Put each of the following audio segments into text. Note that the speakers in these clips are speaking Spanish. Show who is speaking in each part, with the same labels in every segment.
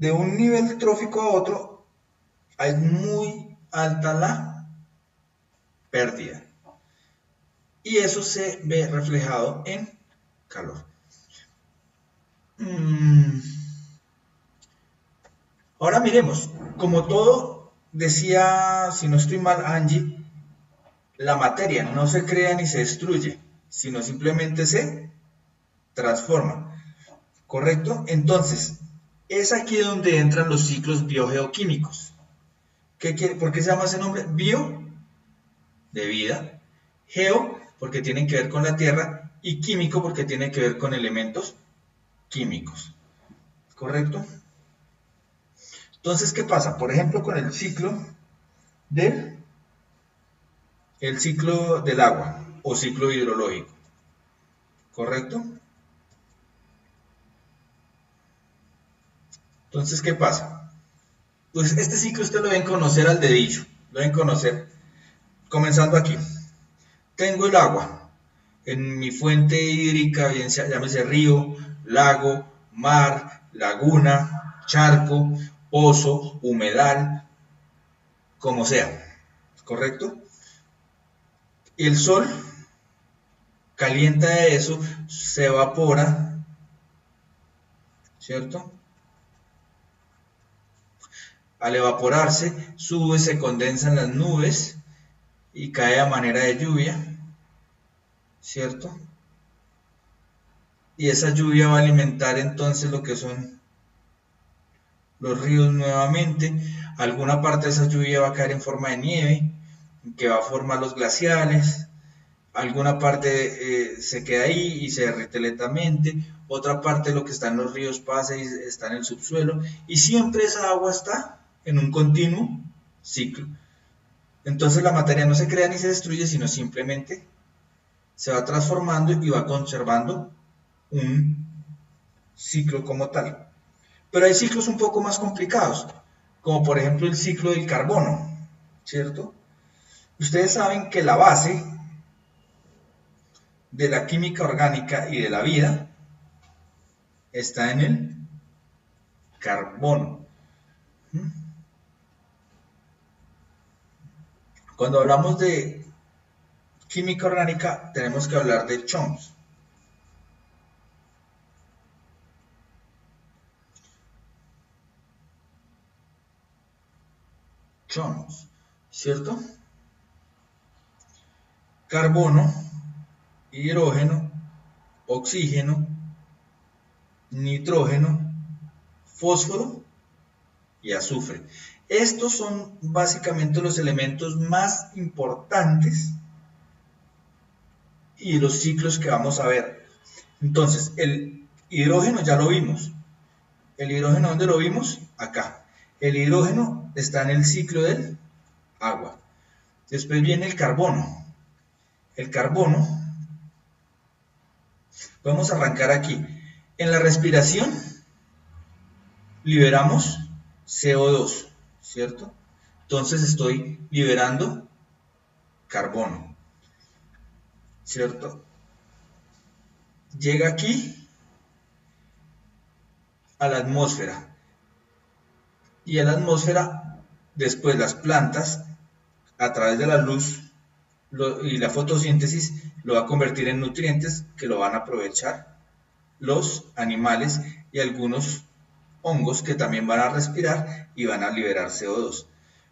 Speaker 1: de un nivel trófico a otro, es muy alta la pérdida. Y eso se ve reflejado en calor. Ahora miremos, como todo decía, si no estoy mal, Angie, la materia no se crea ni se destruye, sino simplemente se transforma. ¿Correcto? Entonces, es aquí donde entran los ciclos biogeoquímicos. ¿Por qué se llama ese nombre? Bio, de vida, geo, porque tienen que ver con la tierra, y químico, porque tiene que ver con elementos químicos. ¿Correcto? Entonces, ¿qué pasa? Por ejemplo, con el ciclo del agua o ciclo hidrológico. ¿Correcto? Entonces, ¿qué pasa? Pues este ciclo usted lo deben conocer al dedillo, lo deben conocer comenzando aquí. Tengo el agua en mi fuente hídrica, bien sea, llámese río, lago, mar, laguna, charco, pozo, humedal, como sea, ¿correcto? Y el sol calienta eso, se evapora, ¿cierto? Al evaporarse, sube, se condensa en las nubes y cae a manera de lluvia, ¿cierto? Y esa lluvia va a alimentar entonces lo que son los ríos nuevamente. Alguna parte de esa lluvia va a caer en forma de nieve, que va a formar los glaciales. Alguna parte se queda ahí y se derrite lentamente. Otra parte de lo que está en los ríos pasa y está en el subsuelo. Y siempre esa agua está en un continuo ciclo. Entonces la materia no se crea ni se destruye, sino simplemente se va transformando y va conservando un ciclo como tal. Pero hay ciclos un poco más complicados, como por ejemplo el ciclo del carbono, ¿cierto? Ustedes saben que la base de la química orgánica y de la vida está en el carbono. Cuando hablamos de química orgánica, tenemos que hablar de Chomsky. Chomsky, ¿cierto? Carbono, hidrógeno, oxígeno, nitrógeno, fósforo y azufre. Estos son básicamente los elementos más importantes y los ciclos que vamos a ver. Entonces, el hidrógeno ya lo vimos. ¿El hidrógeno dónde lo vimos? Acá. El hidrógeno está en el ciclo del agua. Después viene el carbono. El carbono, vamos a arrancar aquí. En la respiración liberamos CO2, ¿cierto? Entonces estoy liberando carbono, ¿cierto? Llega aquí a la atmósfera y a la atmósfera después las plantas a través de la luz y la fotosíntesis lo va a convertir en nutrientes que lo van a aprovechar los animales y algunos hongos que también van a respirar y van a liberar CO2.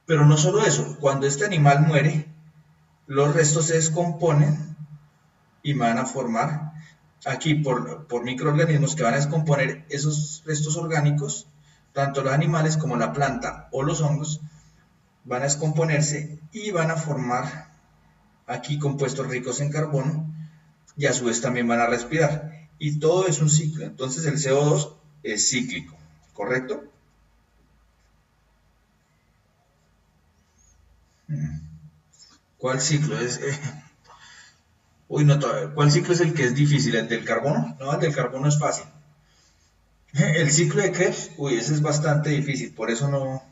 Speaker 1: Pero no solo eso, cuando este animal muere, los restos se descomponen y van a formar aquí por microorganismos que van a descomponer esos restos orgánicos, tanto los animales como la planta o los hongos van a descomponerse y van a formar aquí compuestos ricos en carbono y a su vez también van a respirar. Y todo es un ciclo, entonces el CO2 es cíclico, ¿correcto? ¿Cuál ciclo es? Uy, no, ¿cuál ciclo es el que es difícil? ¿El del carbono? No, el del carbono es fácil. El ciclo de Krebs, uy, ese es bastante difícil, por eso no...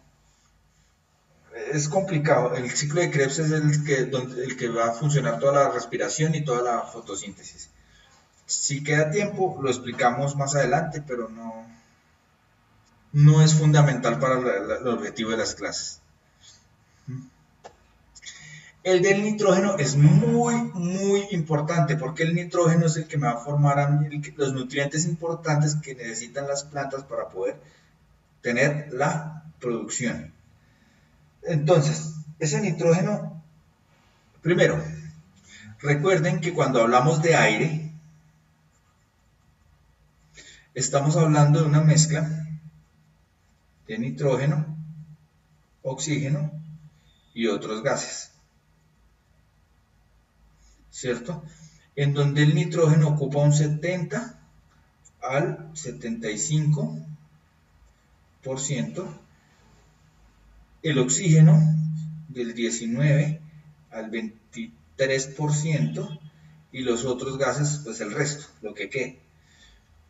Speaker 1: Es complicado. El ciclo de Krebs es el que va a funcionar toda la respiración y toda la fotosíntesis. Si queda tiempo, lo explicamos más adelante, pero no es fundamental para el objetivo de las clases. El del nitrógeno es muy importante porque el nitrógeno es el que me va a formar a mí los nutrientes importantes que necesitan las plantas para poder tener la producción. Entonces, ese nitrógeno, primero, recuerden que cuando hablamos de aire, estamos hablando de una mezcla de nitrógeno, oxígeno y otros gases, ¿cierto? En donde el nitrógeno ocupa un 70 al 75%, el oxígeno del 19 al 23% y los otros gases, pues el resto, lo que quede.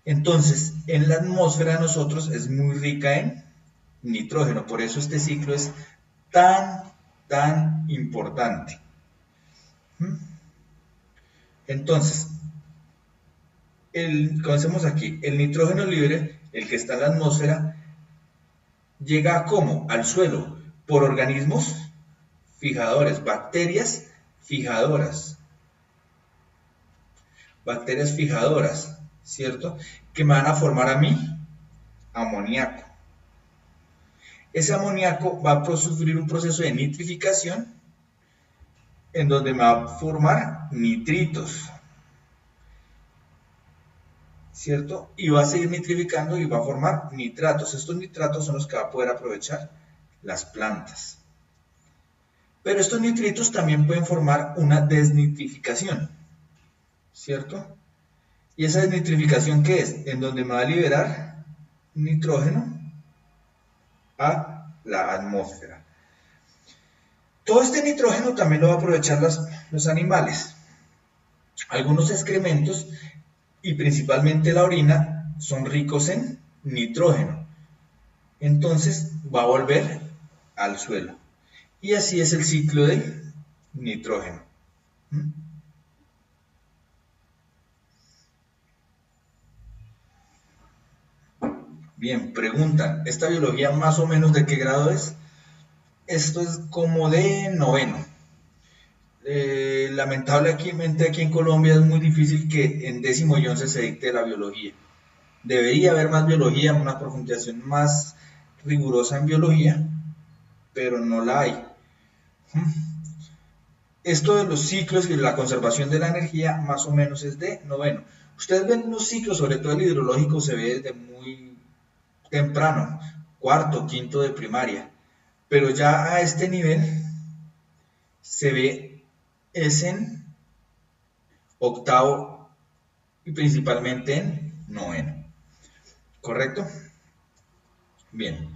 Speaker 1: Entonces, en la atmósfera de nosotros es muy rica en nitrógeno, por eso este ciclo es tan importante. Entonces, comencemos aquí, el nitrógeno libre, el que está en la atmósfera, llega ¿cómo? Al suelo, por organismos fijadores, bacterias fijadoras, ¿cierto? Que me van a formar a mí amoníaco. Ese amoníaco va a sufrir un proceso de nitrificación en donde me va a formar nitritos, ¿cierto? Y va a seguir nitrificando y va a formar nitratos. Estos nitratos son los que va a poder aprovechar las plantas. Pero estos nitritos también pueden formar una desnitrificación, ¿cierto? ¿Y esa desnitrificación qué es? En donde me va a liberar nitrógeno a la atmósfera. Todo este nitrógeno también lo va a aprovechar los animales. Algunos excrementos y principalmente la orina son ricos en nitrógeno. Entonces va a volver al suelo. Y así es el ciclo del nitrógeno. Bien, preguntan, ¿esta biología más o menos de qué grado es? Esto es como de noveno. Lamentablemente aquí en Colombia es muy difícil que en 10º y 11 se dicte la biología. Debería haber más biología, una profundización más rigurosa en biología, pero no la hay. Esto de los ciclos y la conservación de la energía más o menos es de noveno. Ustedes ven los ciclos, sobre todo el hidrológico, se ve desde muy temprano, cuarto, quinto de primaria, pero ya a este nivel se ve es en octavo y principalmente en noveno. ¿Correcto? Bien.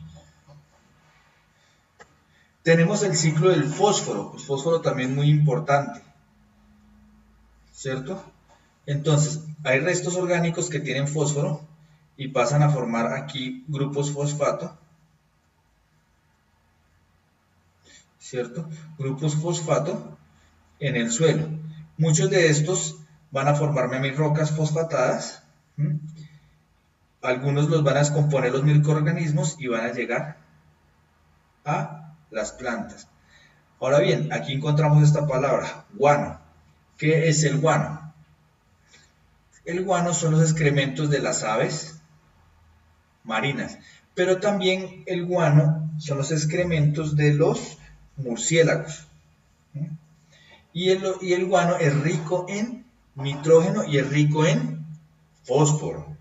Speaker 1: Tenemos el ciclo del fósforo. El fósforo también muy importante, ¿cierto? Entonces, hay restos orgánicos que tienen fósforo y pasan a formar aquí grupos fosfato, ¿cierto? Grupos fosfato en el suelo. Muchos de estos van a formarme mis rocas fosfatadas. Algunos los van a descomponer los microorganismos y van a llegar a las plantas. Ahora bien, aquí encontramos esta palabra, guano. ¿Qué es el guano? El guano son los excrementos de las aves marinas, pero también el guano son los excrementos de los murciélagos. Y el guano es rico en nitrógeno y es rico en fósforo.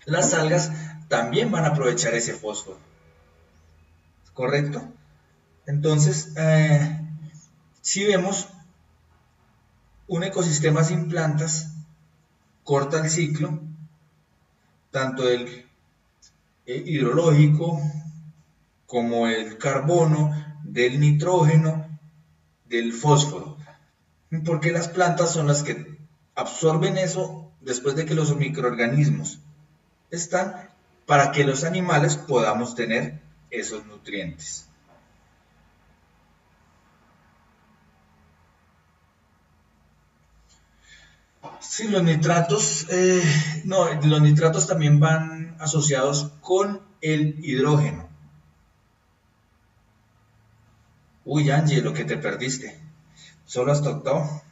Speaker 1: Las algas también van a aprovechar ese fósforo, ¿correcto? Entonces, si vemos un ecosistema sin plantas, corta el ciclo, tanto el hidrológico como el carbono, del nitrógeno, del fósforo, porque las plantas son las que absorben eso después de que los microorganismos están para que los animales podamos tener esos nutrientes. Sí, los nitratos, no, los nitratos también van asociados con el hidrógeno. Uy, Angie, lo que te perdiste. Solo hasta octavo.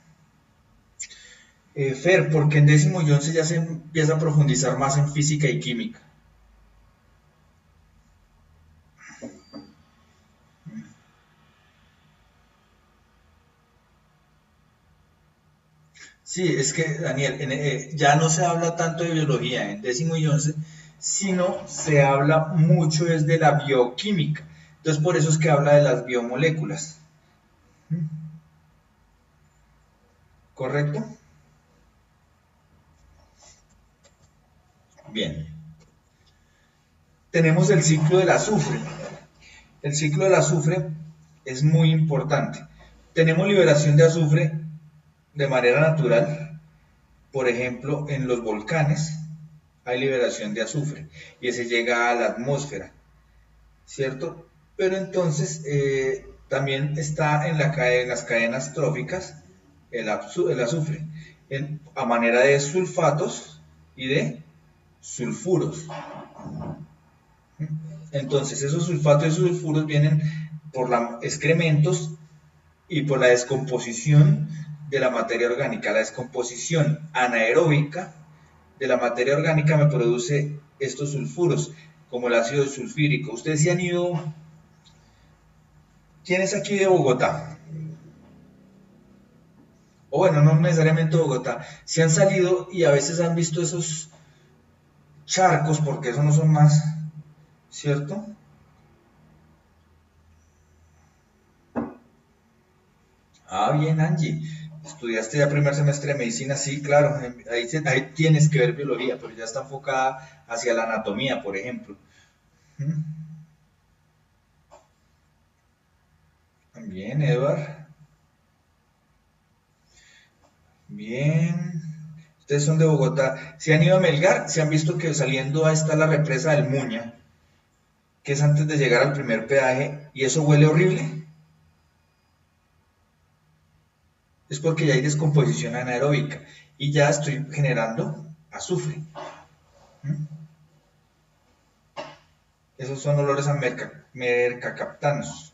Speaker 1: Fer, porque en décimo y once ya se empieza a profundizar más en física y química. Sí, es que, Daniel, ya no se habla tanto de biología en décimo y once, sino se habla mucho desde la bioquímica. Entonces, por eso es que habla de las biomoléculas. ¿Correcto? Bien. Tenemos el ciclo del azufre. El ciclo del azufre es muy importante. Tenemos liberación de azufre de manera natural. Por ejemplo, en los volcanes hay liberación de azufre y ese llega a la atmósfera, ¿cierto? Pero entonces también está en las cadenas tróficas el azufre a manera de sulfatos y de sulfuros. Entonces esos sulfatos y sulfuros vienen por los excrementos y por la descomposición de la materia orgánica. La descomposición anaeróbica de la materia orgánica me produce estos sulfuros, como el ácido sulfírico. Ustedes se han ido. ¿Quién es aquí de Bogotá? O bueno, no necesariamente Bogotá. Si han salido y a veces han visto esos charcos, porque eso no son más, ¿cierto? Ah, bien, Angie. Estudiaste ya primer semestre de medicina, sí, claro. Ahí tienes que ver biología, pero ya está enfocada hacia la anatomía, por ejemplo. ¿Mm? Bien, Edward. Bien. Ustedes son de Bogotá. Si han ido a Melgar, se han visto que saliendo ahí está la represa del Muña, que es antes de llegar al primer peaje, y eso huele horrible. Es porque ya hay descomposición anaeróbica y ya estoy generando azufre. ¿Mm? Esos son olores a mercaptanos.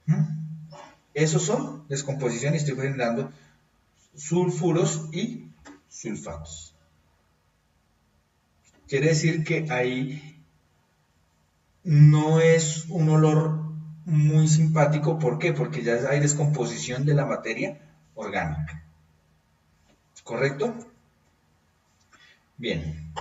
Speaker 1: ¿Mm? Esos son descomposición y estoy generando sulfuros y sulfatos. Quiere decir que ahí no es un olor muy simpático. ¿Por qué? Porque ya hay descomposición de la materia orgánica. ¿Correcto? Bien.